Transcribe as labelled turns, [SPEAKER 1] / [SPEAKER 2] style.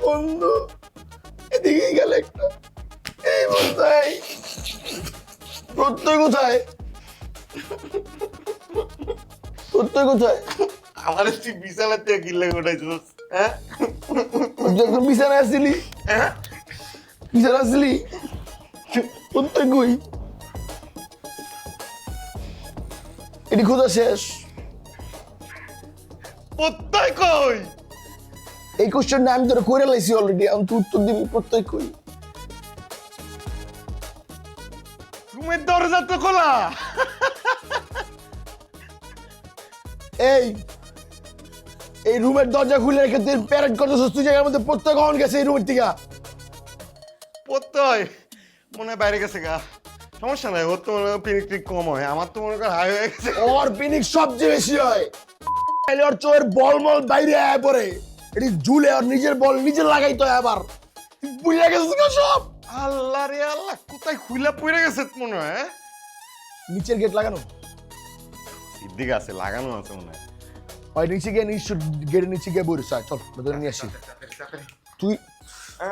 [SPEAKER 1] বন্ধু এদিকে গেল একটা এই বন্ধুই প্রত্যয় কোথায় প্রত্যয় কোথায়
[SPEAKER 2] আমার তুই বিছানাতে কিল্লে গোটাইছিস হ্যাঁ
[SPEAKER 1] যখন বিছানায় আসছিলি
[SPEAKER 2] হ্যাঁ
[SPEAKER 1] বিছানায় আসছিলি প্রত্যয় কই এটি খোঁজা শেষ
[SPEAKER 2] প্রত্যয় কই
[SPEAKER 1] এই কোশ্চেনটা আমি তোরা করে লাইছি অলরেডি আমি তুই উত্তর দিবি প্রত্যয় কই
[SPEAKER 2] রুমের দরজা তো খোলা
[SPEAKER 1] এই এই রুমের দরজা খুলে রেখে তুই প্যারেড করতেছিস তুই জায়গার মধ্যে প্রত্যয় কখন গেছে এই রুমের থেকে
[SPEAKER 2] প্রত্যয় মনে হয় বাইরে গেছে গা সমস্যা নাই ওর তো মনে হয় পিনিক কম হয় আমার তো মনে হয় হাই হয়ে গেছে
[SPEAKER 1] ওর পিনিক সবচেয়ে বেশি হয় তাইলে ওর চোয়ের বল মল বাইরে আয় পড়ে এটি ঝুলে ওর নিজের বল নিজে লাগাইতো আবার বুঝে গেছিস না সব
[SPEAKER 2] আল্লাহ রে আল্লাহ কোথায় খুইলা পড়ে গেছে মনে হয় হ্যাঁ?
[SPEAKER 1] নিচের গেট লাগানো
[SPEAKER 2] এদিকে আছে লাগানো আছে মনে হয়
[SPEAKER 1] ওই নিচে গিয়ে নিশ্চয় গেটের নিচে গিয়ে বইরে চল ভেতরে নিয়ে আসি তুই